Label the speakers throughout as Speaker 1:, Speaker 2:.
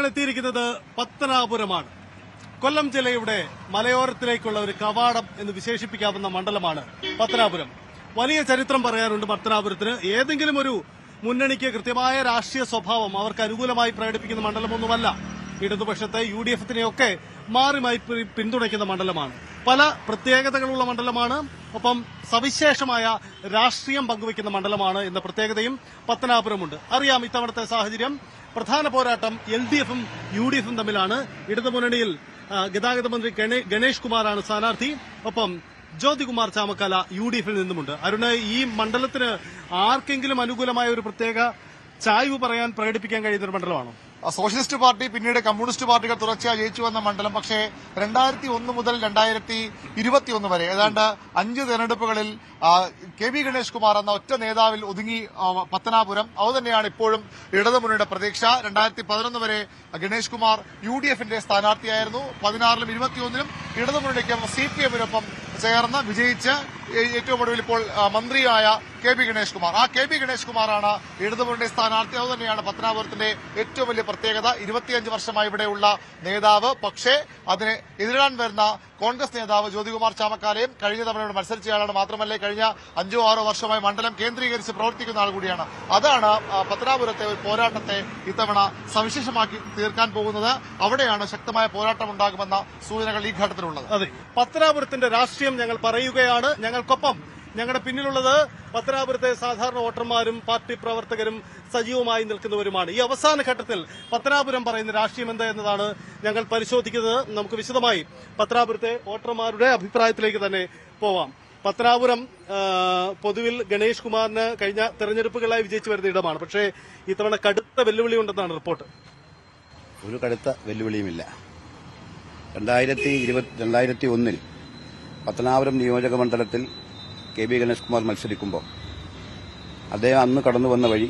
Speaker 1: ഞങ്ങൾ എത്തിയിരിക്കുന്നത് പത്തനാപുരമാണ്. കൊല്ലം ജില്ലയുടെ മലയോരത്തിലേക്കുള്ള ഒരു കവാടം എന്ന് വിശേഷിപ്പിക്കാവുന്ന മണ്ഡലമാണ് പത്തനാപുരം. വലിയ ചരിത്രം പറയാനുണ്ട് പത്തനാപുരത്തിന്. ഏതെങ്കിലും ഒരു മുന്നണിക്ക് കൃത്യമായ രാഷ്ട്രീയ സ്വഭാവം അവർക്ക് അനുകൂലമായി പ്രകടിപ്പിക്കുന്ന മണ്ഡലമൊന്നുമല്ല. ഇടതുപക്ഷത്തെ UDF-നെയൊക്കെ മാറി പിന്തുണയ്ക്കുന്ന മണ്ഡലമാണ്. പല പ്രത്യേകതകളുള്ള മണ്ഡലമാണ്. ഒപ്പം സവിശേഷമായ രാഷ്ട്രീയം പങ്കുവയ്ക്കുന്ന മണ്ഡലമാണ് എന്ന പ്രത്യേകതയും പത്തനാപുരമുണ്ട്. അറിയാം ഇത്തവണത്തെ സാഹചര്യം. പ്രധാന പോരാട്ടം LDF-ഉം UDF-ഉം തമ്മിലാണ്. ഇടതുമുന്നണിയിൽ ഗതാഗത മന്ത്രി ഗണേഷ് കുമാറാണ് സ്ഥാനാർത്ഥി. ഒപ്പം ജ്യോതികുമാർ ചാമക്കാല UDF-ൽ നിന്നുമുണ്ട്. അരുണ്, ഈ മണ്ഡലത്തിന് ആർക്കെങ്കിലും അനുകൂലമായ ഒരു പ്രത്യേക ചായ്വ് പ്രകടിപ്പിക്കാൻ കഴിയുന്ന ഒരു മണ്ഡലമാണോ?
Speaker 2: സോഷ്യലിസ്റ്റ് പാർട്ടി പിന്നീട് കമ്മ്യൂണിസ്റ്റ് പാർട്ടികൾ തുടർച്ചയായി ജയിച്ചു വന്ന മണ്ഡലം. പക്ഷേ 2001 മുതൽ 2021 വരെ ഏതാണ്ട് 5 തെരഞ്ഞെടുപ്പുകളിൽ KB ഗണേഷ് കുമാർ എന്ന ഒറ്റ നേതാവിൽ ഒതുങ്ങി പത്തനാപുരം. അതുതന്നെയാണ് ഇപ്പോഴും ഇടതുമുന്നണിയുടെ പ്രതീക്ഷ. 2011 വരെ ഗണേഷ് കുമാർ UDF-ന്റെ സ്ഥാനാർത്ഥിയായിരുന്നു. 16-ലും 21-ലും ഇടതുമുന്നണിക്കും CPM-നൊപ്പം ചേർന്ന് വിജയിച്ച് ഏറ്റവും ഒടുവിൽ ഇപ്പോൾ മന്ത്രിയായ KB ഗണേഷ് കുമാർ. ആ KB ഗണേഷ് കുമാറാണ് ഇടതുമുന്നണി സ്ഥാനാർത്ഥി. അതുതന്നെയാണ് പത്തനാപുരത്തിന്റെ ഏറ്റവും വലിയ പ്രത്യേകത. 25 വർഷമായി ഇവിടെയുള്ള നേതാവ്. പക്ഷേ അതിന് എതിരിടാൻ വരുന്ന കോൺഗ്രസ് നേതാവ് ജ്യോതികുമാർ ചാമക്കാലയും കഴിഞ്ഞ തവണയോട് മത്സരിച്ചയാളാണ്. മാത്രമല്ല കഴിഞ്ഞ 5-6 വർഷമായി മണ്ഡലം കേന്ദ്രീകരിച്ച് പ്രവർത്തിക്കുന്ന ആൾ കൂടിയാണ്. അതാണ് പത്തനാപുരത്തെ ഒരു പോരാട്ടത്തെ ഇത്തവണ സവിശേഷമാക്കി തീർക്കാൻ പോകുന്നത്. അവിടെയാണ് ശക്തമായ പോരാട്ടം ഉണ്ടാകുമെന്ന സൂചനകൾ ഈ ഘട്ടത്തിലുള്ളത്.
Speaker 1: അതെ, പത്തനാപുരത്തിന്റെ രാഷ്ട്രീയം ഞങ്ങൾ പറയുകയാണ്. ഞങ്ങൾക്കൊപ്പം ഞങ്ങളുടെ പിന്നിലുള്ളത് പത്തനാപുരത്തെ സാധാരണ വോട്ടർമാരും പാർട്ടി പ്രവർത്തകരും സജീവമായി നിൽക്കുന്നവരുമാണ്. ഈ അവസാന ഘട്ടത്തിൽ പത്തനാപുരം പറയുന്ന രാഷ്ട്രീയം എന്താ എന്നതാണ് ഞങ്ങൾ പരിശോധിക്കുന്നത്. നമുക്ക് വിശദമായി പത്തനാപുരത്തെ വോട്ടർമാരുടെ അഭിപ്രായത്തിലേക്ക് തന്നെ പോവാം. പത്തനാപുരം പൊതുവിൽ ഗണേഷ് കുമാറിന് കഴിഞ്ഞ തെരഞ്ഞെടുപ്പുകളായി വിജയിച്ചു വരുന്ന ഇടമാണ്. പക്ഷേ ഇത്തവണ കടുത്ത വെല്ലുവിളി ഉണ്ടെന്നാണ് റിപ്പോർട്ട്.
Speaker 3: ഒരു കടുത്ത വെല്ലുവിളിയുമില്ല. 2001 പത്തനാപുരം നിയോജക മണ്ഡലത്തിൽ KB ഗണേഷ് കുമാർ മത്സരിക്കുമ്പോൾ അദ്ദേഹം അന്ന് കടന്നു വന്ന വഴി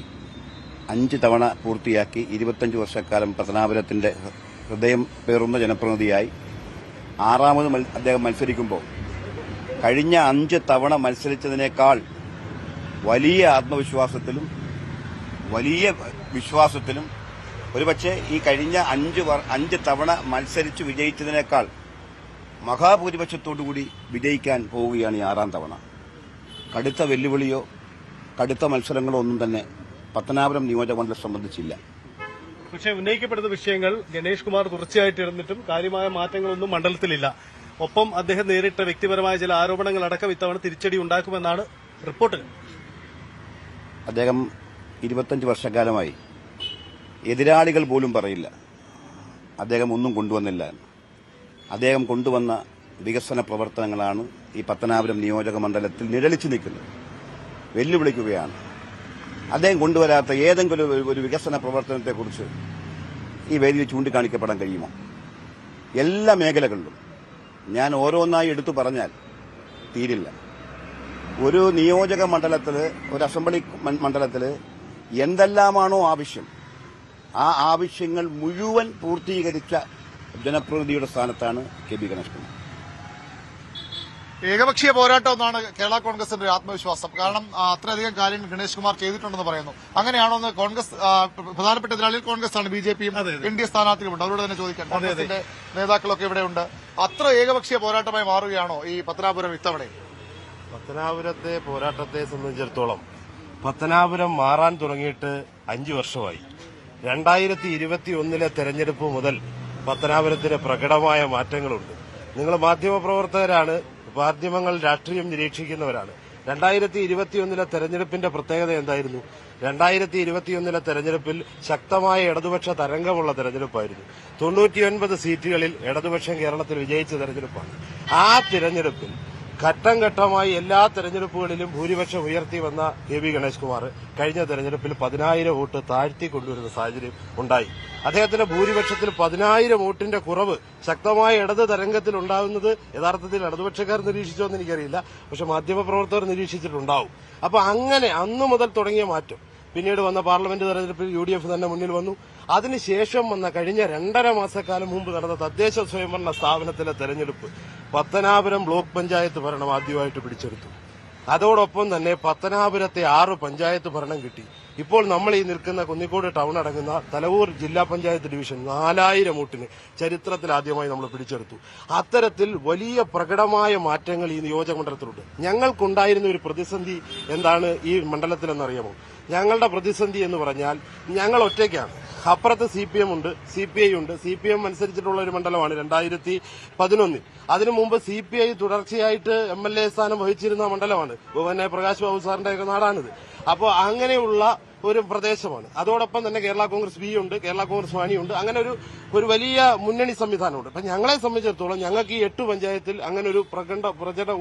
Speaker 3: 5 തവണ പൂർത്തിയാക്കി 25 വർഷക്കാലം പത്തനാപുരത്തിന്റെ ഹൃദയം പേറുന്ന ജനപ്രതിനിധിയായി 6ാമത് അദ്ദേഹം മത്സരിക്കുമ്പോൾ കഴിഞ്ഞ 5 തവണ മത്സരിച്ചതിനേക്കാൾ വലിയ ആത്മവിശ്വാസത്തിലും വലിയ വിശ്വാസത്തിലും ഒരുപക്ഷെ ഈ കഴിഞ്ഞ 5 തവണ മത്സരിച്ച് വിജയിച്ചതിനേക്കാൾ മഹാഭൂരിപക്ഷത്തോടുകൂടി വിജയിക്കാൻ പോവുകയാണ് ഈ 6ാം തവണ. കടുത്ത വെല്ലുവിളിയോ കടുത്ത മത്സരങ്ങളോ ഒന്നും തന്നെ പത്തനാപുരം നിയോജകമണ്ഡലം സംബന്ധിച്ചില്ല.
Speaker 1: പക്ഷേ ഉന്നയിക്കപ്പെടുന്ന വിഷയങ്ങൾ ഗണേഷ് കുമാർ തുടർച്ചയായിട്ട് ഇരുന്നിട്ടും കാര്യമായ മാറ്റങ്ങളൊന്നും മണ്ഡലത്തിലില്ല. ഒപ്പം അദ്ദേഹം നേരിട്ട വ്യക്തിപരമായ ചില ആരോപണങ്ങൾ അടക്കം ഇത്തവണ തിരിച്ചടി ഉണ്ടാക്കുമെന്നാണ് റിപ്പോർട്ടുകൾ.
Speaker 3: അദ്ദേഹം 25 വർഷക്കാലമായി എതിരാളികൾ പോലും പറയില്ല അദ്ദേഹം ഒന്നും കൊണ്ടുവന്നില്ല. അദ്ദേഹം കൊണ്ടുവന്ന വികസന പ്രവർത്തനങ്ങളാണ് ഈ പത്തനാപുരം നിയോജക മണ്ഡലത്തിൽ നിഴലിച്ചു നിൽക്കുന്നത്. വെല്ലുവിളിക്കുകയാണ്. അദ്ദേഹം കൊണ്ടുവരാത്ത ഏതെങ്കിലും ഒരു വികസന പ്രവർത്തനത്തെക്കുറിച്ച് ഈ വേദിയിൽ ചൂണ്ടിക്കാണിക്കപ്പെടാൻ കഴിയുമോ? എല്ലാ മേഖലകളിലും ഞാൻ ഓരോന്നായി എടുത്തു പറഞ്ഞാൽ തീരില്ല. ഒരു നിയോജക മണ്ഡലത്തിൽ, ഒരു അസംബ്ലി മണ്ഡലത്തിൽ എന്തെല്ലാമാണോ ആവശ്യം, ആ ആവശ്യങ്ങൾ മുഴുവൻ പൂർത്തീകരിച്ച ജനപ്രതിനിധിയുടെ സ്ഥാനത്താണ് KB ഗണേഷ് കുമാർ.
Speaker 2: ഏകപക്ഷീയ പോരാട്ടം എന്നാണ് കേരള കോൺഗ്രസിന്റെ ഒരു ആത്മവിശ്വാസം. കാരണം അത്രയധികം കാര്യങ്ങൾ ഗണേഷ് കുമാർ ചെയ്തിട്ടുണ്ടെന്ന് പറയുന്നു. അങ്ങനെയാണോ എന്ന് കോൺഗ്രസ് പ്രധാനപ്പെട്ട എതിരാളികൾ കോൺഗ്രസ് ആണ്. BJP-യും NDA സ്ഥാനാർത്ഥികളുമുണ്ട്. അവരോട് തന്നെ ചോദിക്കാൻ. കോൺഗ്രസിന്റെ നേതാക്കളൊക്കെ ഇവിടെയുണ്ട്. അത്ര ഏകപക്ഷീയ പോരാട്ടമായി മാറുകയാണോ ഈ പത്തനാപുരം ഇത്തവണ?
Speaker 4: പത്തനാപുരത്തെ പോരാട്ടത്തെ സംബന്ധിച്ചിടത്തോളം പത്തനാപുരം മാറാൻ തുടങ്ങിയിട്ട് 5 വർഷമായി. 2021 തെരഞ്ഞെടുപ്പ് മുതൽ പത്തനാപുരത്തിന് പ്രകടമായ മാറ്റങ്ങളുണ്ട്. നിങ്ങൾ മാധ്യമപ്രവർത്തകരാണ്, മാധ്യമങ്ങൾ രാഷ്ട്രീയം നിരീക്ഷിക്കുന്നവരാണ്. 2021 തെരഞ്ഞെടുപ്പിന്റെ പ്രത്യേകത എന്തായിരുന്നു? 2021 തെരഞ്ഞെടുപ്പിൽ ശക്തമായ ഇടതുപക്ഷ തരംഗമുള്ള തെരഞ്ഞെടുപ്പായിരുന്നു. 99 സീറ്റുകളിൽ ഇടതുപക്ഷം കേരളത്തിൽ വിജയിച്ച തെരഞ്ഞെടുപ്പാണ്. ആ തെരഞ്ഞെടുപ്പിൽ ഘട്ടം ഘട്ടമായി എല്ലാ തെരഞ്ഞെടുപ്പുകളിലും ഭൂരിപക്ഷം ഉയർത്തി വന്ന KB ഗണേഷ് കുമാർ കഴിഞ്ഞ തെരഞ്ഞെടുപ്പിൽ 10,000 വോട്ട് താഴ്ത്തി കൊണ്ടുവരുന്ന സാഹചര്യം ഉണ്ടായി. അദ്ദേഹത്തിന്റെ ഭൂരിപക്ഷത്തിൽ 10,000 വോട്ടിന്റെ കുറവ് ശക്തമായ ഇടത് തരംഗത്തിൽ ഉണ്ടാകുന്നത് യഥാർത്ഥത്തിൽ ഇടതുപക്ഷക്കാർ നിരീക്ഷിച്ചോ എന്ന് എനിക്കറിയില്ല. പക്ഷെ മാധ്യമപ്രവർത്തകർ നിരീക്ഷിച്ചിട്ടുണ്ടാവും. അപ്പൊ അങ്ങനെ അന്നു മുതൽ തുടങ്ങിയ മാറ്റം പിന്നീട് വന്ന പാർലമെന്റ് തെരഞ്ഞെടുപ്പിൽ UDF തന്നെ മുന്നിൽ വന്നു. അതിനുശേഷം വന്ന കഴിഞ്ഞ 2.5 മാസക്കാലം മുമ്പ് നടന്ന തദ്ദേശ സ്വയംഭരണ സ്ഥാപനത്തിലെ തെരഞ്ഞെടുപ്പ് പത്തനാപുരം ബ്ലോക്ക് പഞ്ചായത്ത് ഭരണം ആദ്യമായിട്ട് പിടിച്ചെടുത്തു. അതോടൊപ്പം തന്നെ പത്തനാപുരത്തെ 6 പഞ്ചായത്ത് ഭരണം കിട്ടി. ഇപ്പോൾ നമ്മൾ ഈ നിൽക്കുന്ന കുന്നിക്കോട് ടൗൺ അടങ്ങുന്ന തലവൂർ ജില്ലാ പഞ്ചായത്ത് ഡിവിഷൻ 4000 വോട്ടിന് ചരിത്രത്തിൽ ആദ്യമായി നമ്മൾ പിടിച്ചെടുത്തു. അത്തരത്തിൽ വലിയ പ്രകടമായ മാറ്റങ്ങൾ ഈ നിയോജക മണ്ഡലത്തിലുണ്ട്. ഞങ്ങൾക്കുണ്ടായിരുന്ന ഒരു പ്രതിസന്ധി എന്താണ് ഈ മണ്ഡലത്തിലെന്നറിയാമോ? ഞങ്ങളുടെ പ്രതിസന്ധി എന്ന് പറഞ്ഞാൽ ഞങ്ങൾ ഒറ്റയ്ക്കാണ്. അപ്പുറത്ത് CPM ഉണ്ട്, CPI ഉണ്ട്. CPM മത്സരിച്ചിട്ടുള്ള ഒരു മണ്ഡലമാണ് 2011. അതിനു മുമ്പ് CPI തുടർച്ചയായിട്ട് MLA സ്ഥാനം വഹിച്ചിരുന്ന മണ്ഡലമാണ്. പിന്നെ പ്രകാശ് ബാബു സാറിന്റെ ഒക്കെ നാടാണിത്. അപ്പോൾ അങ്ങനെയുള്ള ഒരു പ്രദേശമാണ്. അതോടൊപ്പം തന്നെ കേരള കോൺഗ്രസ് ബി ഉണ്ട്, കേരള കോൺഗ്രസ് മാണി ഉണ്ട്. അങ്ങനെ ഒരു വലിയ മുന്നണി സംവിധാനമുണ്ട്. അപ്പൊ ഞങ്ങളെ സംബന്ധിച്ചിടത്തോളം ഞങ്ങൾക്ക് ഈ 8 പഞ്ചായത്തിൽ അങ്ങനെ ഒരു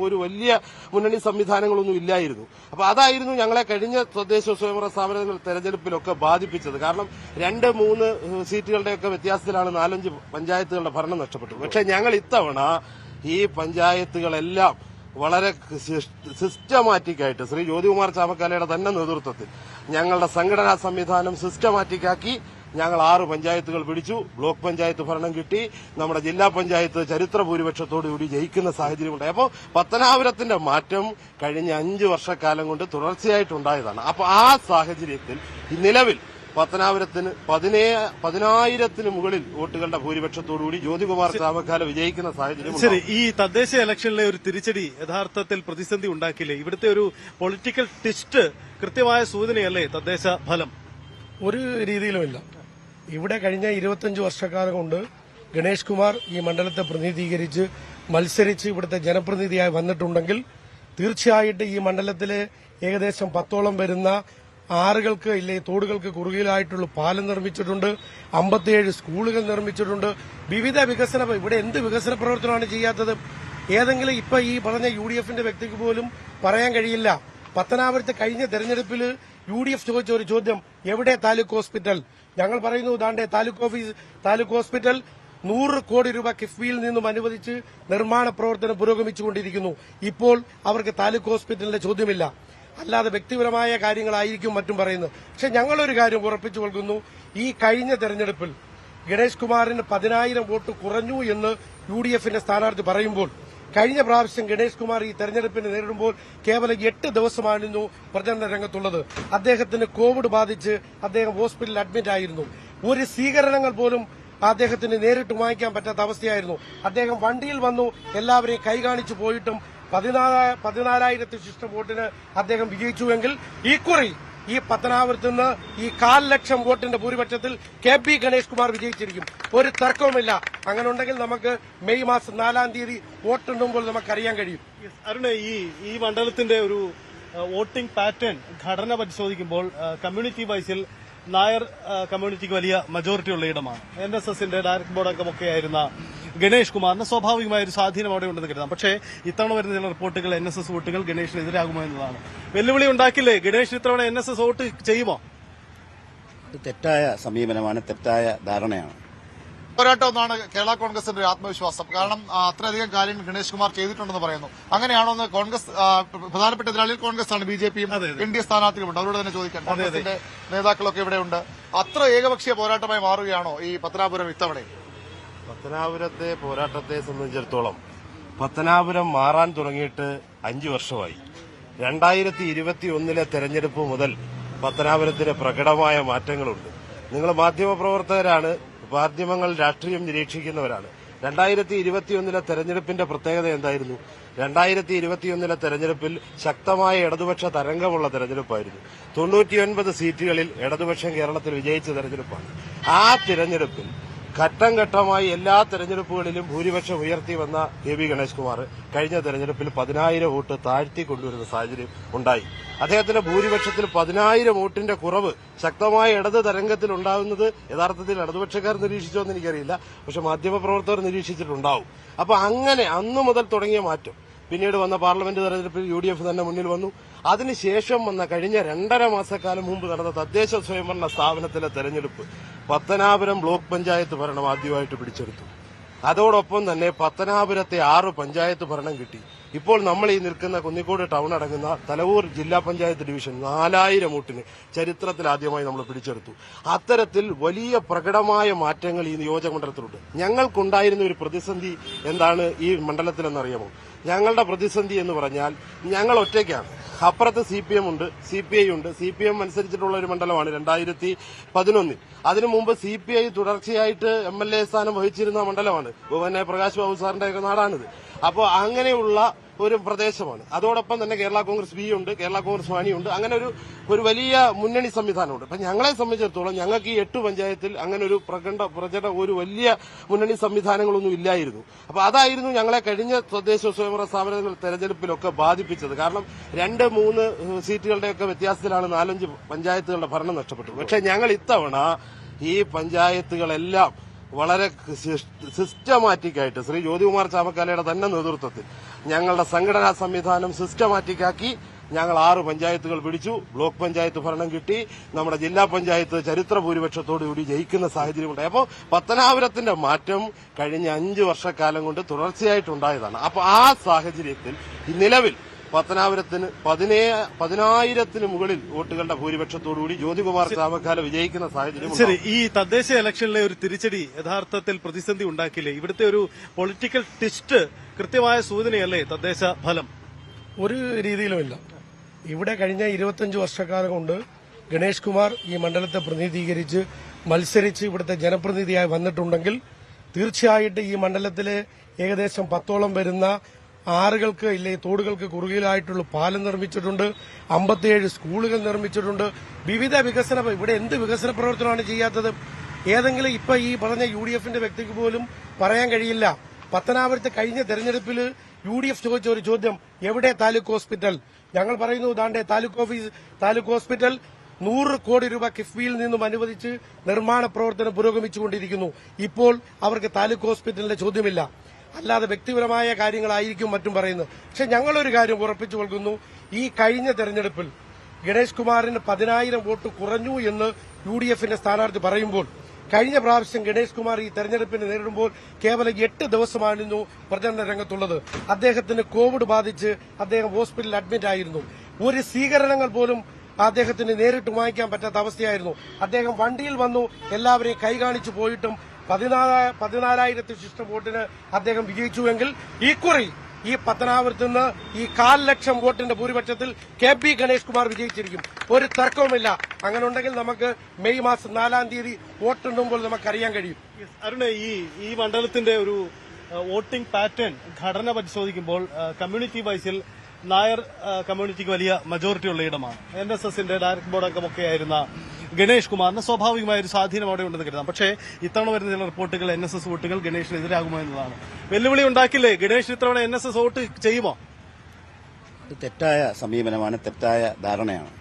Speaker 4: ഒരു വലിയ മുന്നണി സംവിധാനങ്ങളൊന്നും ഇല്ലായിരുന്നു. അപ്പൊ അതായിരുന്നു ഞങ്ങളെ കഴിഞ്ഞ തദ്ദേശ സ്വയംഭരണ സ്ഥാപനങ്ങൾ തെരഞ്ഞെടുപ്പിലൊക്കെ ബാധിപ്പിച്ചത്. കാരണം 2-3 സീറ്റുകളുടെയൊക്കെ വ്യത്യാസത്തിലാണ് 4-5 പഞ്ചായത്തുകളുടെ ഭരണം നഷ്ടപ്പെട്ടത്. പക്ഷെ ഞങ്ങൾ ഇത്തവണ ഈ പഞ്ചായത്തുകളെല്ലാം വളരെ സിസ്റ്റമാറ്റിക് ആയിട്ട് ശ്രീ ജ്യോതികുമാർ ചാമക്കാലയുടെ തന്നെ നേതൃത്വത്തിൽ ഞങ്ങളുടെ സംഘടനാ സംവിധാനം സിസ്റ്റമാറ്റിക് ആക്കി ഞങ്ങൾ 6 പഞ്ചായത്തുകൾ പിടിച്ചു. ബ്ലോക്ക് പഞ്ചായത്ത് ഭരണം കിട്ടി. നമ്മുടെ ജില്ലാ പഞ്ചായത്ത് ചരിത്ര ഭൂരിപക്ഷത്തോടുകൂടി ജയിക്കുന്ന സാഹചര്യമുണ്ടായി. അപ്പോൾ പത്തനാപുരത്തിന്റെ മാറ്റം കഴിഞ്ഞ 5 വർഷക്കാലം കൊണ്ട് തുടർച്ചയായിട്ടുണ്ടായതാണ്. അപ്പോൾ ആ സാഹചര്യത്തിൽ നിലവിൽ പത്തനാപുരത്തിന് 10,000-ന് മുകളിൽ വോട്ടുകളുടെ ഭൂരിപക്ഷത്തോടുകൂടി ജ്യോതികുമാർ ചാമക്കാല വിജയിക്കുന്ന സാഹചര്യം.
Speaker 1: ശരി, ഈ തദ്ദേശ ഇലക്ഷനിലെ ഒരു തിരിച്ചടി യഥാർത്ഥത്തിൽ പ്രതിസന്ധി ഉണ്ടാക്കില്ലേ? ഇവിടുത്തെ ഒരു പൊളിറ്റിക്കൽ ട്വിസ്റ്റ് കൃത്യമായ സൂചനയല്ലേ തദ്ദേശ ഫലം?
Speaker 5: ഒരു രീതിയിലുമില്ല. ഇവിടെ കഴിഞ്ഞ 25 വർഷക്കാലം കൊണ്ട് ഗണേഷ് കുമാർ ഈ മണ്ഡലത്തെ പ്രതിനിധീകരിച്ച് മത്സരിച്ച് ഇവിടുത്തെ ജനപ്രതിനിധിയായി വന്നിട്ടുണ്ടെങ്കിൽ തീർച്ചയായിട്ടും ഈ മണ്ഡലത്തിലെ ഏകദേശം 10ഓളം വരുന്ന ആറുകൾക്ക് ഇല്ലേ തോടുകൾക്ക് കുറുകിലായിട്ടുള്ള പാലം നിർമ്മിച്ചിട്ടുണ്ട്, 57 സ്കൂളുകൾ നിർമ്മിച്ചിട്ടുണ്ട്, വിവിധ വികസന ഇവിടെ എന്ത് വികസന പ്രവർത്തനമാണ് ചെയ്യാത്തത്? ഏതെങ്കിലും ഇപ്പൊ ഈ പറഞ്ഞ UDFന്റെ വ്യക്തിക്ക് പോലും പറയാൻ കഴിയില്ല. പത്തനാപുരത്ത് കഴിഞ്ഞ തെരഞ്ഞെടുപ്പിൽ UDF ചോദിച്ച ഒരു ചോദ്യം, എവിടെ താലൂക്ക് ഹോസ്പിറ്റൽ? ഞങ്ങൾ പറയുന്നു ദാണ്ടെ താലൂക്ക് ഹോസ്പിറ്റൽ 100 കോടി രൂപ കിഫ്ബിയിൽ നിന്നും അനുവദിച്ച് നിർമ്മാണ പ്രവർത്തനം പുരോഗമിച്ചുകൊണ്ടിരിക്കുന്നു. ഇപ്പോൾ അവർക്ക് താലൂക്ക് ഹോസ്പിറ്റലിന്റെ ചോദ്യമില്ല. അല്ലാതെ വ്യക്തിപരമായ കാര്യങ്ങളായിരിക്കും മറ്റും പറയുന്നത്. പക്ഷെ ഞങ്ങളൊരു കാര്യം ഉറപ്പിച്ചു നൽകുന്നു, ഈ കഴിഞ്ഞ തെരഞ്ഞെടുപ്പിൽ ഗണേഷ് കുമാറിന് 10,000 വോട്ട് കുറഞ്ഞു എന്ന് UDFന്റെ സ്ഥാനാർത്ഥി പറയുമ്പോൾ കഴിഞ്ഞ പ്രാവശ്യം ഗണേഷ് കുമാർ ഈ തെരഞ്ഞെടുപ്പിനെ നേരിടുമ്പോൾ കേവലം 8 ദിവസമായിരുന്നു പ്രചരണ രംഗത്തുള്ളത്. അദ്ദേഹത്തിന് കോവിഡ് ബാധിച്ച് അദ്ദേഹം ഹോസ്പിറ്റലിൽ അഡ്മിറ്റ് ആയിരുന്നു. ഒരു സ്വീകരണങ്ങൾ പോലും അദ്ദേഹത്തിന് നേരിട്ട് വാങ്ങിക്കാൻ പറ്റാത്ത അവസ്ഥയായിരുന്നു. അദ്ദേഹം വണ്ടിയിൽ വന്നു, എല്ലാവരെയും കൈകാണിച്ചു പോയിട്ടും 14,000 ശിഷ്ട വോട്ടിന് അദ്ദേഹം വിജയിച്ചുവെങ്കിൽ ഇക്കുറി ഈ പത്തനാപുരത്ത് നിന്ന് ഈ 1,00,000 വോട്ടിന്റെ ഭൂരിപക്ഷത്തിൽ KB ഗണേഷ് കുമാർ വിജയിച്ചിരിക്കും. ഒരു തർക്കവുമില്ല. അങ്ങനെ ഉണ്ടെങ്കിൽ നമുക്ക് മെയ് മാസം 4-ാം തീയതി വോട്ടെണ്ണുമ്പോൾ നമുക്കറിയാൻ കഴിയും.
Speaker 1: അരുണേ, ഈ മണ്ഡലത്തിന്റെ ഒരു വോട്ടിംഗ് പാറ്റേൺ ഘടന പരിശോധിക്കുമ്പോൾ കമ്മ്യൂണിറ്റി വൈസിൽ നായർ കമ്മ്യൂണിറ്റിക്ക് വലിയ മജോറിറ്റി ഉള്ള ഇടമാണ്. NSSന്റെ ഡയറക്ടർ ബോർഡ് അംഗമൊക്കെയായിരുന്ന ഗണേഷ് കുമാറിന് സ്വാഭാവികമായ ഒരു സ്വാധീനം അവിടെ ഉണ്ടെന്ന് കരുതാം. പക്ഷേ ഇത്തവണ വരുന്ന ചില റിപ്പോർട്ടുകൾ NSS വോട്ടുകൾ ഗണേഷിനെതിരാകുമോ എന്നതാണ്. വെല്ലുവിളി ഉണ്ടാക്കില്ലേ? ഗണേഷ് ഇത്തവണ NSS വോട്ട് ചെയ്യുമോ?
Speaker 3: ഇത് തെറ്റായ സമീപനമാണ്, തെറ്റായ ധാരണയാണ്.
Speaker 2: പോരാട്ടം എന്നാണ് കേരള കോൺഗ്രസിന്റെ ഒരു ആത്മവിശ്വാസം. കാരണം അത്രയധികം കാര്യങ്ങൾ ഗണേഷ് കുമാർ ചെയ്തിട്ടുണ്ടെന്ന് പറയുന്നു. അങ്ങനെയാണോ എന്ന് കോൺഗ്രസ് പ്രധാനപ്പെട്ട എതിരാളികൾ കോൺഗ്രസ് ആണ്, BJPയും NDA സ്ഥാനാർത്ഥികളുണ്ട്. അവരോട് തന്നെ ചോദിക്കാൻ, കോൺഗ്രസിന്റെ നേതാക്കളൊക്കെ ഇവിടെയുണ്ട്. അത്ര ഏകപക്ഷീയ പോരാട്ടമായി മാറുകയാണോ ഈ പത്തനാപുരം ഇത്തവണ?
Speaker 4: പത്തനാപുരത്തെ പോരാട്ടത്തെ സംബന്ധിച്ചിടത്തോളം പത്തനാപുരം മാറാൻ തുടങ്ങിയിട്ട് 5 വർഷമായി. 2021 തെരഞ്ഞെടുപ്പ് മുതൽ പത്തനാപുരത്തിന് പ്രകടമായ മാറ്റങ്ങളുണ്ട്. നിങ്ങൾ മാധ്യമപ്രവർത്തകരാണ്, മാധ്യമങ്ങൾ രാഷ്ട്രീയം നിരീക്ഷിക്കുന്നവരാണ്. 2021 തെരഞ്ഞെടുപ്പിന്റെ പ്രത്യേകത എന്തായിരുന്നു? 2021 തെരഞ്ഞെടുപ്പിൽ ശക്തമായ ഇടതുപക്ഷ തരംഗമുള്ള തെരഞ്ഞെടുപ്പായിരുന്നു. 99 സീറ്റുകളിൽ ഇടതുപക്ഷം കേരളത്തിൽ വിജയിച്ച തെരഞ്ഞെടുപ്പാണ്. ആ തെരഞ്ഞെടുപ്പിൽ ഘട്ടം ഘട്ടമായി എല്ലാ തെരഞ്ഞെടുപ്പുകളിലും ഭൂരിപക്ഷം ഉയർത്തി വന്ന KB ഗണേഷ് കുമാർ കഴിഞ്ഞ തെരഞ്ഞെടുപ്പിൽ 10,000 വോട്ട് താഴ്ത്തി കൊണ്ടുവരുന്ന സാഹചര്യം ഉണ്ടായി. അദ്ദേഹത്തിന്റെ ഭൂരിപക്ഷത്തിൽ 10,000 വോട്ടിന്റെ കുറവ് ശക്തമായ ഇടത് തരംഗത്തിൽ ഉണ്ടാകുന്നത് യഥാർത്ഥത്തിൽ ഇടതുപക്ഷക്കാർ നിരീക്ഷിച്ചോ എന്ന് എനിക്കറിയില്ല, പക്ഷെ മാധ്യമപ്രവർത്തകർ നിരീക്ഷിച്ചിട്ടുണ്ടാവും. അപ്പൊ അങ്ങനെ അന്നു മുതൽ തുടങ്ങിയ മാറ്റം പിന്നീട് വന്ന പാർലമെന്റ് തെരഞ്ഞെടുപ്പിൽ UDF തന്നെ മുന്നിൽ വന്നു. അതിനുശേഷം വന്ന കഴിഞ്ഞ 2.5 മാസക്കാലം മുമ്പ് നടന്ന തദ്ദേശ സ്വയംഭരണ സ്ഥാപനത്തിലെ തെരഞ്ഞെടുപ്പ് പത്തനാപുരം ബ്ലോക്ക് പഞ്ചായത്ത് ഭരണം ആദ്യമായിട്ട് പിടിച്ചെടുത്തു. അതോടൊപ്പം തന്നെ പത്തനാപുരത്തെ 6 പഞ്ചായത്ത് ഭരണം കിട്ടി. ഇപ്പോൾ നമ്മൾ ഈ നിൽക്കുന്ന കുന്നിക്കോട് ടൗൺ അടങ്ങുന്ന തലവൂർ ജില്ലാ പഞ്ചായത്ത് ഡിവിഷൻ 4000 വോട്ടിന് ചരിത്രത്തിൽ ആദ്യമായി നമ്മൾ പിടിച്ചെടുത്തു. അത്തരത്തിൽ വലിയ പ്രകടമായ മാറ്റങ്ങൾ ഈ നിയോജക മണ്ഡലത്തിലുണ്ട്. ഞങ്ങൾക്കുണ്ടായിരുന്ന ഒരു പ്രതിസന്ധി എന്താണ് ഈ മണ്ഡലത്തിലെന്നറിയാമോ? ഞങ്ങളുടെ പ്രതിസന്ധി എന്ന് പറഞ്ഞാൽ ഞങ്ങൾ ഒറ്റയ്ക്കാണ്. അപ്പുറത്ത് CPM ഉണ്ട്, CPI ഉണ്ട്. CPM അനുസരിച്ചിട്ടുള്ള ഒരു മണ്ഡലമാണ് 2011. അതിനു മുമ്പ് CPI തുടർച്ചയായിട്ട് MLA സ്ഥാനം വഹിച്ചിരുന്ന മണ്ഡലമാണ്. പിന്നെ പ്രകാശ് ബാബു സാറിന്റെ ഒക്കെ നാടാണിത്. അപ്പോൾ അങ്ങനെയുള്ള ഒരു പ്രദേശമാണ്. അതോടൊപ്പം തന്നെ കേരള കോൺഗ്രസ് ബി ഉണ്ട്, കേരള കോൺഗ്രസ് മാണി ഉണ്ട്. അങ്ങനെ ഒരു വലിയ മുന്നണി സംവിധാനമുണ്ട്. അപ്പൊ ഞങ്ങളെ സംബന്ധിച്ചിടത്തോളം ഞങ്ങൾക്ക് ഈ 8 പഞ്ചായത്തിൽ അങ്ങനെ ഒരു പ്രചരണ ഒരു വലിയ മുന്നണി സംവിധാനങ്ങളൊന്നും ഇല്ലായിരുന്നു. അപ്പൊ അതായിരുന്നു ഞങ്ങളെ കഴിഞ്ഞ തദ്ദേശ സ്വയംഭരണ സ്ഥാപനങ്ങൾ തെരഞ്ഞെടുപ്പിലൊക്കെ ബാധിപ്പിച്ചത്. കാരണം 2-3 സീറ്റുകളുടെയൊക്കെ വ്യത്യാസത്തിലാണ് 4-5 പഞ്ചായത്തുകളുടെ ഭരണം നഷ്ടപ്പെട്ടത്. പക്ഷെ ഞങ്ങൾ ഇത്തവണ ഈ പഞ്ചായത്തുകളെല്ലാം വളരെ സിസ്റ്റമാറ്റിക്കായിട്ട് ശ്രീ ജ്യോതികുമാർ ചാമക്കാലയുടെ തന്നെ നേതൃത്വത്തിൽ ഞങ്ങളുടെ സംഘടനാ സംവിധാനം സിസ്റ്റമാറ്റിക്കാക്കി ഞങ്ങൾ 6 പഞ്ചായത്തുകൾ പിടിച്ചു. ബ്ലോക്ക് പഞ്ചായത്ത് ഭരണം കിട്ടി. നമ്മുടെ ജില്ലാ പഞ്ചായത്ത് ചരിത്ര ഭൂരിപക്ഷത്തോടുകൂടി ജയിക്കുന്ന സാഹചര്യമുണ്ടായി. അപ്പോൾ പത്തനാപുരത്തിന്റെ മാറ്റം കഴിഞ്ഞ 5 വർഷക്കാലം കൊണ്ട് തുടർച്ചയായിട്ടുണ്ടായതാണ്. അപ്പോൾ ആ സാഹചര്യത്തിൽ നിലവിൽ പത്തനാപുരത്തിന് 10,000-ന് മുകളിൽ വോട്ടുകളുടെ ഭൂരിപക്ഷത്തോടുകൂടി ജ്യോതികുമാർ ചാമക്കാല വിജയിക്കുന്ന സാഹചര്യം.
Speaker 1: ശരി, ഈ തദ്ദേശ ഇലക്ഷനിലെ ഒരു തിരിച്ചടി യഥാർത്ഥത്തിൽ പ്രതിസന്ധി ഉണ്ടാക്കില്ലേ? ഇവിടുത്തെ ഒരു പൊളിറ്റിക്കൽ ട്വിസ്റ്റ് കൃത്യമായ സൂചനയല്ലേ തദ്ദേശ ഫലം?
Speaker 5: ഒരു രീതിയിലുമില്ല. ഇവിടെ കഴിഞ്ഞ 25 വർഷക്കാലം കൊണ്ട് ഗണേഷ് കുമാർ ഈ മണ്ഡലത്തെ പ്രതിനിധീകരിച്ച് മത്സരിച്ച് ഇവിടുത്തെ ജനപ്രതിനിധിയായി വന്നിട്ടുണ്ടെങ്കിൽ തീർച്ചയായിട്ടും ഈ മണ്ഡലത്തിലെ ഏകദേശം 10ഓളം വരുന്ന ആറുകൾക്ക് ഇല്ലേ തോടുകൾക്ക് കുറുകിലായിട്ടുള്ള പാലം നിർമ്മിച്ചിട്ടുണ്ട്, 57 സ്കൂളുകൾ നിർമ്മിച്ചിട്ടുണ്ട്, വിവിധ വികസന ഇവിടെ എന്ത് വികസന പ്രവർത്തനമാണ് ചെയ്യാത്തത്? ഏതെങ്കിലും ഇപ്പൊ ഈ പറഞ്ഞ UDFന്റെ വ്യക്തിക്ക് പോലും പറയാൻ കഴിയില്ല. പത്തനാപുരത്ത് കഴിഞ്ഞ തെരഞ്ഞെടുപ്പിൽ UDF ചോദിച്ച ഒരു ചോദ്യം, എവിടെ താലൂക്ക് ഹോസ്പിറ്റൽ? ഞങ്ങൾ പറയുന്നു ദാണ്ടെ താലൂക്ക് ഹോസ്പിറ്റൽ 100 കോടി രൂപ കിഫ്ബിയിൽ നിന്നും അനുവദിച്ച് നിർമ്മാണ പ്രവർത്തനം പുരോഗമിച്ചുകൊണ്ടിരിക്കുന്നു. ഇപ്പോൾ അവർക്ക് താലൂക്ക് ഹോസ്പിറ്റലിന്റെ ചോദ്യമില്ല. അല്ലാതെ വ്യക്തിപരമായ കാര്യങ്ങളായിരിക്കും മറ്റും പറയുന്നത്. പക്ഷെ ഞങ്ങളൊരു കാര്യം ഉറപ്പിച്ചു നൽകുന്നു, ഈ കഴിഞ്ഞ തെരഞ്ഞെടുപ്പിൽ ഗണേഷ് കുമാറിന് 10,000 വോട്ട് കുറഞ്ഞു എന്ന് UDFന്റെ സ്ഥാനാർത്ഥി പറയുമ്പോൾ കഴിഞ്ഞ പ്രാവശ്യം ഗണേഷ് കുമാർ ഈ തെരഞ്ഞെടുപ്പിനെ നേരിടുമ്പോൾ കേവലം 8 ദിവസമായിരുന്നു പ്രചരണ രംഗത്തുള്ളത്. അദ്ദേഹത്തിന് കോവിഡ് ബാധിച്ച് അദ്ദേഹം ഹോസ്പിറ്റലിൽ അഡ്മിറ്റ് ആയിരുന്നു. ഒരു സ്വീകരണങ്ങൾ പോലും അദ്ദേഹത്തിന് നേരിട്ട് വാങ്ങിക്കാൻ പറ്റാത്ത അവസ്ഥയായിരുന്നു. അദ്ദേഹം വണ്ടിയിൽ വന്നു, എല്ലാവരെയും കൈകാണിച്ചു പോയിട്ടും 14,000 ശിഷ്ട വോട്ടിന് അദ്ദേഹം വിജയിച്ചുവെങ്കിൽ ഇക്കുറി ഈ പത്തനാപുരത്ത് നിന്ന് ഈ 1,00,000 വോട്ടിന്റെ ഭൂരിപക്ഷത്തിൽ KP ഗണേഷ് കുമാർ വിജയിച്ചിരിക്കും. ഒരു തർക്കവുമില്ല. അങ്ങനെ ഉണ്ടെങ്കിൽ നമുക്ക് മെയ് മാസം 4-ാം തീയതി വോട്ടെണ്ണുമ്പോൾ നമുക്കറിയാൻ കഴിയും.
Speaker 1: അരുണെ, ഈ മണ്ഡലത്തിന്റെ ഒരു വോട്ടിംഗ് പാറ്റേൺ ഘടന പരിശോധിക്കുമ്പോൾ കമ്മ്യൂണിറ്റി വൈസിൽ നായർ കമ്മ്യൂണിറ്റിക്ക് വലിയ മജോറിറ്റി ഉള്ള ഇടമാണ്. NSSന്റെ ഡയറക്ടർ ബോർഡ് അംഗമൊക്കെ ആയിരുന്ന ഗണേഷ് കുമാറിന് സ്വാഭാവികമായ ഒരു സ്വാധീനം അവിടെ ഉണ്ടെന്ന് കരുതാം. പക്ഷേ ഇത്തവണ വരുന്ന ചില റിപ്പോർട്ടുകൾ NSS വോട്ടുകൾ ഗണേഷിനെതിരാകുമോ എന്നതാണ്. വെല്ലുവിളി ഉണ്ടാക്കില്ലേ? ഗണേഷിന് ഇത്തവണ NSS വോട്ട് ചെയ്യുമോ?
Speaker 3: അത് തെറ്റായ സമീപനമാണ്, തെറ്റായ ധാരണയാണ്.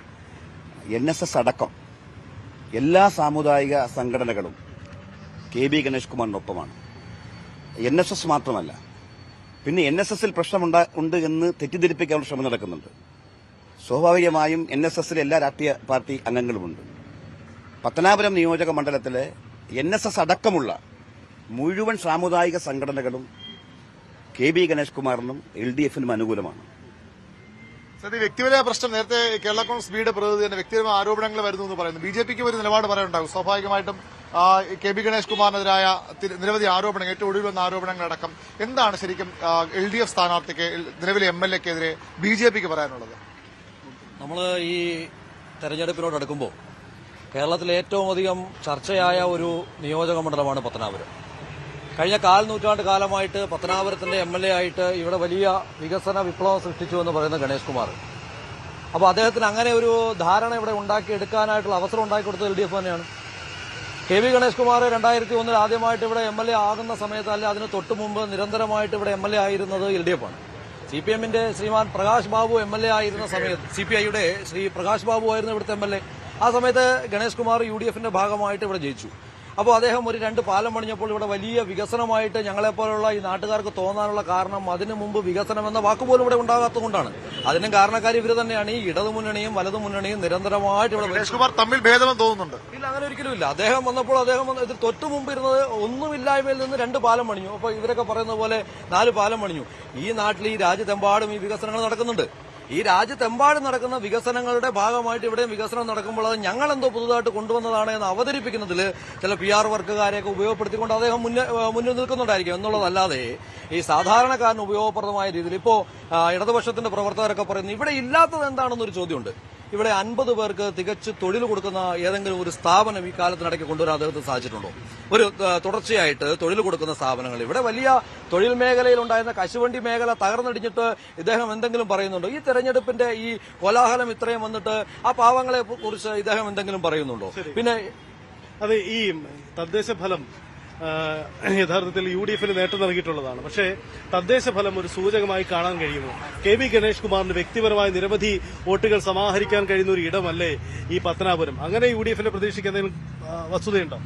Speaker 3: NSS അടക്കം എല്ലാ സാമുദായിക സംഘടനകളും KB ഗണേഷ് കുമാറിനൊപ്പമാണ്. NSS മാത്രമല്ല, പിന്നെ NSSൽ പ്രശ്നമുണ്ട് എന്ന് തെറ്റിദ്ധരിപ്പിക്കാനുള്ള ശ്രമം നടക്കുന്നുണ്ട്. സ്വാഭാവികമായും NSSൽ എല്ലാ രാഷ്ട്രീയ പാർട്ടി അംഗങ്ങളുമുണ്ട്. പത്തനാപുരം നിയോജക മണ്ഡലത്തിലെ NSS അടക്കമുള്ള മുഴുവൻ സാമുദായിക സംഘടനകളും KB ഗണേഷ് കുമാറിനും LDFനും അനുകൂലമാണ്.
Speaker 2: വ്യക്തിപരമായ പ്രശ്നം നേരത്തെ കേരള കോൺഗ്രസ് ബിയുടെ പ്രതിനിധി തന്നെ വ്യക്തിപരമായ ആരോപണങ്ങൾ വരുന്നു എന്ന് പറയുന്നു. BJPക്ക് ഒരു നിലപാട് പറയാനുണ്ടാകും. സ്വാഭാവികമായിട്ടും KB ഗണേഷ് കുമാറിനെതിരായ നിരവധി ആരോപണങ്ങൾ, ഏറ്റവും ഒടുവിൽ വന്ന ആരോപണങ്ങളടക്കം എന്താണ് ശരിക്കും LDF സ്ഥാനാർത്ഥിക്ക്, നിലവിലെ MLAക്കെതിരെ BJPക്ക് പറയാനുള്ളത്?
Speaker 6: നമ്മൾ ഈ തെരഞ്ഞെടുപ്പിനോടടുക്കുമ്പോൾ കേരളത്തിലെ ഏറ്റവും അധികം ചർച്ചയായ ഒരു നിയോജക മണ്ഡലമാണ് പത്തനാപുരം. കഴിഞ്ഞ 1/4 നൂറ്റാണ്ട് കാലമായിട്ട് പത്തനാപുരത്തിന്റെ MLA ആയിട്ട് ഇവിടെ വലിയ വികസന വിപ്ലവം സൃഷ്ടിച്ചു എന്ന് പറയുന്ന ഗണേഷ് കുമാർ. അപ്പോൾ അദ്ദേഹത്തിന് അങ്ങനെ ഒരു ധാരണ ഇവിടെ ഉണ്ടാക്കിയെടുക്കാനായിട്ടുള്ള അവസരം ഉണ്ടാക്കിക്കൊടുത്തത് LDF തന്നെയാണ്. KB ഗണേഷ് കുമാർ 2001 ആദ്യമായിട്ട് ഇവിടെ MLA ആകുന്ന സമയത്ത്, അല്ല അതിന് തൊട്ടു മുമ്പ് നിരന്തരമായിട്ട് ഇവിടെ MLA ആയിരുന്നത് LDF ആണ്. CPMന്റെ ശ്രീമാൻ പ്രകാശ് ബാബു MLA ആയിരുന്ന സമയത്ത്, CPIയുടെ ശ്രീ പ്രകാശ് ബാബു ആയിരുന്നു ഇവിടുത്തെ MLA. ആ സമയത്ത് ഗണേഷ് കുമാർ UDFന്റെ ഭാഗമായിട്ട് ഇവിടെ ജയിച്ചു. അപ്പോൾ അദ്ദേഹം ഒരു 2 പാലം പണിഞ്ഞപ്പോൾ ഇവിടെ വലിയ വികസനമായിട്ട് ഞങ്ങളെപ്പോലുള്ള ഈ നാട്ടുകാർക്ക് തോന്നാനുള്ള കാരണം അതിനു മുമ്പ് വികസനം എന്ന വാക്കുപോലും ഇവിടെ ഉണ്ടാകാത്തതുകൊണ്ടാണ്. അതിനും കാരണക്കാർ ഇവർ തന്നെയാണ്. ഈ ഇടതുമുന്നണിയും വലതുമുന്നണിയും നിരന്തരമായിട്ട് ഇവിടെ
Speaker 2: ഗണേഷ് കുമാർ തമ്മിൽ ഭേദം തോന്നുന്നുണ്ട്.
Speaker 6: ഇല്ല, അങ്ങനെ ഒരിക്കലും ഇല്ല. അദ്ദേഹം വന്നപ്പോൾ ഇതിൽ തൊട്ടു മുമ്പ് ഇരുന്നത് ഒന്നുമില്ലായ്മയിൽ നിന്ന് 2 പാലം പണിഞ്ഞു. അപ്പോൾ ഇവരൊക്കെ പറയുന്ന പോലെ 4 പാലം പണിഞ്ഞു. ഈ നാട്ടിൽ, ഈ രാജ്യത്തെമ്പാടും ഈ വികസനങ്ങൾ നടക്കുന്നുണ്ട്. ഈ രാജ്യത്തെമ്പാടും നടക്കുന്ന വികസനങ്ങളുടെ ഭാഗമായിട്ട് ഇവിടെ വികസനം നടക്കുമ്പോൾ അത് ഞങ്ങളെന്തോ പുതുതായിട്ട് കൊണ്ടുവന്നതാണ് എന്ന് അവതരിപ്പിക്കുന്നതിൽ ചില PR വർക്കുകാരെയൊക്കെ ഉപയോഗപ്പെടുത്തിക്കൊണ്ട് അദ്ദേഹം മുന്നിൽ നിൽക്കുന്നുണ്ടായിരിക്കും എന്നുള്ളതല്ലാതെ ഈ സാധാരണക്കാരന് ഉപയോഗപ്രദമായ രീതിയിൽ ഇപ്പോ ഇടതുപക്ഷത്തിന്റെ പ്രവർത്തകരൊക്കെ പറയുന്നു ഇവിടെ ഇല്ലാത്തത് എന്താണെന്നൊരു ചോദ്യമുണ്ട്. ഇവിടെ 50 പേർക്ക് തികച്ച് തൊഴിൽ കൊടുക്കുന്ന ഏതെങ്കിലും ഒരു സ്ഥാപനം ഈ കാലത്തിനിടയ്ക്ക് കൊണ്ടുവരാൻ അദ്ദേഹത്തിന് സാധിച്ചിട്ടുണ്ടോ? ഒരു തുടർച്ചയായിട്ട് തൊഴിൽ കൊടുക്കുന്ന സ്ഥാപനങ്ങൾ ഇവിടെ വലിയ തൊഴിൽ മേഖലയിൽ ഉണ്ടായിരുന്ന കശുവണ്ടി മേഖല തകർന്നടിഞ്ഞിട്ട് ഇദ്ദേഹം എന്തെങ്കിലും പറയുന്നുണ്ടോ? ഈ തെരഞ്ഞെടുപ്പിന്റെ ഈ കോലാഹലം ഇത്രയും വന്നിട്ട് ആ പാവങ്ങളെ കുറിച്ച് ഇദ്ദേഹം എന്തെങ്കിലും പറയുന്നുണ്ടോ? പിന്നെ
Speaker 1: അത് ഈ തദ്ദേശ ഫലം യഥാർത്ഥത്തിൽ UDF നേട്ടം നൽകിയിട്ടുള്ളതാണ്. പക്ഷേ തദ്ദേശ ഫലം ഒരു സൂചകമായി കാണാൻ കഴിയുമോ? KB ഗണേഷ് കുമാറിന് വ്യക്തിപരമായ നിരവധി വോട്ടുകൾ സമാഹരിക്കാൻ കഴിയുന്ന ഒരു ഇടമല്ലേ ഈ പത്തനാപുരം? അങ്ങനെ UDF പ്രതീക്ഷിക്കുന്ന എന്തെങ്കിലും വസ്തുതയുണ്ടോ?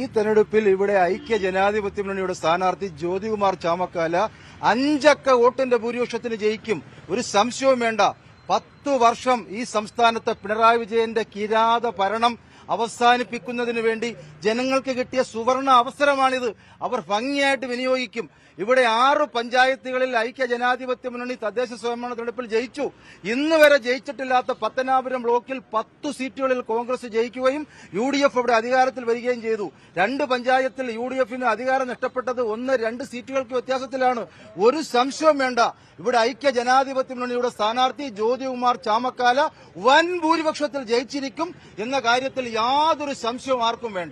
Speaker 7: ഈ തെരഞ്ഞെടുപ്പിൽ ഇവിടെ ഐക്യ ജനാധിപത്യ മുന്നണിയുടെ സ്ഥാനാർത്ഥി ജ്യോതികുമാർ ചാമക്കാല 5 അക്ക വോട്ടിന്റെ ഭൂരിപക്ഷത്തിന് ജയിക്കും. ഒരു സംശയവും വേണ്ട. 10 വർഷം ഈ സംസ്ഥാനത്ത് പിണറായി വിജയന്റെ കിരാത ഭരണം അവസാനിപ്പിക്കുന്നതിന് വേണ്ടി ജനങ്ങൾക്ക് കിട്ടിയ സുവർണ അവസരമാണിത്. അവർ ഭംഗിയായിട്ട് വിനിയോഗിക്കും. ഇവിടെ 6 പഞ്ചായത്തുകളിൽ ഐക്യ ജനാധിപത്യ മുന്നണി തദ്ദേശ സ്വയംഭരണ തെരഞ്ഞെടുപ്പിൽ ജയിച്ചു. ഇന്ന് വരെ ജയിച്ചിട്ടില്ലാത്ത പത്തനാപുരം ബ്ലോക്കിൽ 10 സീറ്റുകളിൽ കോൺഗ്രസ് ജയിക്കുകയും UDF അവിടെ അധികാരത്തിൽ വരികയും ചെയ്തു. 2 പഞ്ചായത്തിൽ UDFന് അധികാരം നഷ്ടപ്പെട്ടത് 1-2 സീറ്റുകൾക്ക് വ്യത്യാസത്തിലാണ്. ഒരു സംശയവും വേണ്ട. ഇവിടെ ഐക്യ ജനാധിപത്യ മുന്നണിയുടെ സ്ഥാനാർത്ഥി ജ്യോതികുമാർ ചാമക്കാല വൻ ഭൂരിപക്ഷത്തിൽ ജയിച്ചിരിക്കും എന്ന കാര്യത്തിൽ യാതൊരു സംശയവും ആർക്കും വേണ്ട.